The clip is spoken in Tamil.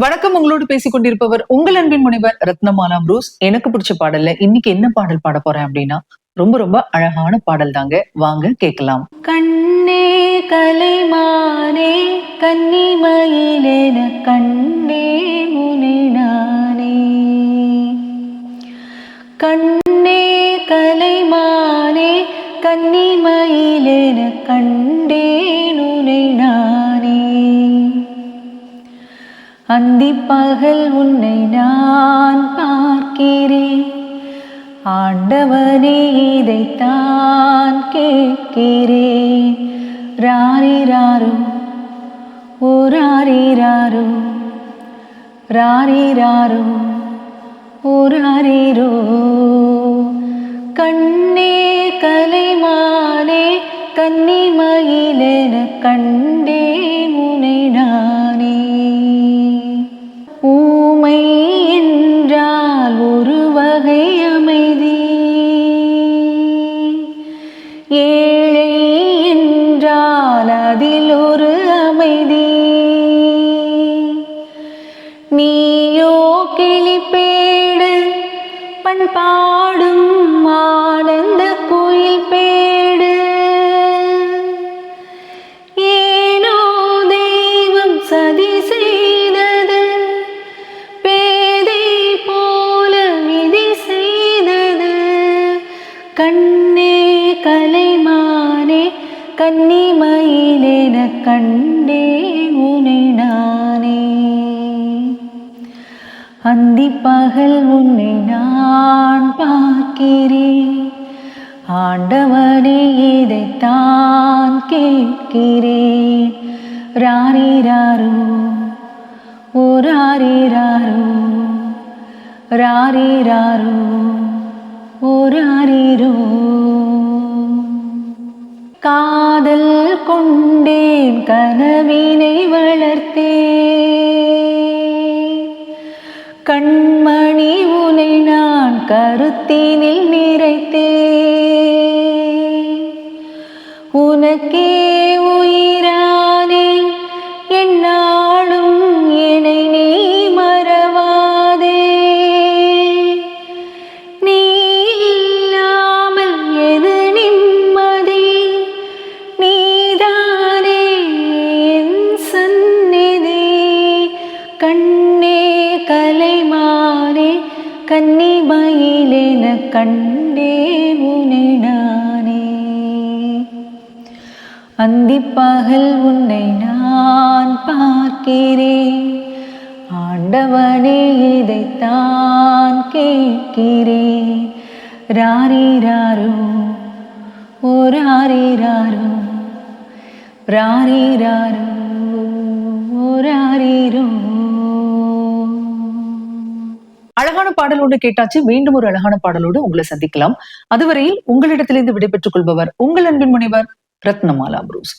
வணக்கம். உங்களோடு பேசிக் கொண்டிருப்பவர் உங்கள் அன்பின் முனைவர் ரத்னமாலா புரூஸ். எனக்கு பிடிச்ச பாடல்ல இன்னைக்கு என்ன பாடல் பாட போறேன் அப்படின்னா, ரொம்ப ரொம்ப அழகான பாடல் தாங்க. வாங்க கேட்கலாம். கண்ணே கலைமானே கன்னிமயிலென கண்டே உனை நானே. கண்ணே கலைமானே கன்னிமயிலென கண்டே உனை நானே. அந்திப்பகல் உன்னை நான் பார்க்கிறேன், ஆண்டவனே இதைத்தான் கேட்கிறேன். ராரிராரோ ஓ ராரிராரோ, ராரிராரோ ஓ ராரிரோ. கண்ணே கலைமானே கன்னிமயிலென கண்டே உனை நானே. ஊமை என்றால் ஒரு வகை அமைதி, ஏழை என்றால் அதில் ஒரு அமைதி. நீயோ கிளிப்பேடு பண்பாடும் ஆனந்த குயில் பேடு. ஏனோ தெய்வம் சதி செய்தது, பேதை போல விதி செய்தது. கண்ணே கலைமானே கன்னிமயிலென கண்டே உனை நானே. அந்திப்பகல் உன்னை நான் பார்க்கிறேன், ஆண்டவனே இதைத்தான் கேட்கிறேன். ராரிராரோ ஓ ராரிராரோ, ராரிராரோ ஓ ராரிரோ. காதல் கொண்டேன் கனவினை வளர்த்தேன், கண்மணி உனை நான் கருத்தினில் நிறைத்தேன். உனக்கே உயிரானே என்னாலும் என்னை நீ மறவாதே. நீ இல்லாமல் எது நிம்மதி, நீதானே என் சந்நிதி. கண்ணே கலைமானே கன்னிமயிலென கண்டே உனை நானே. அந்திப்பகல் உன்னை நான் பார்க்கிறேன், ஆண்டவனே இதைத்தான் கேட்கிறேன். ராரிராரோ ஓ ராரிராரோ, ராரிராரோ ஓ ராரிரோ. அழகான பாடல் ஒன்று கேட்டாச்சு. மீண்டும் ஒரு அழகான பாடலோடு உங்களை சந்திக்கலாம். அதுவரையில் உங்களிடத்திலிருந்து விடைபெற்றுக் கொள்பவர் உங்கள் அன்பின் முனைவர் ரத்னமாலா புரூஸ்.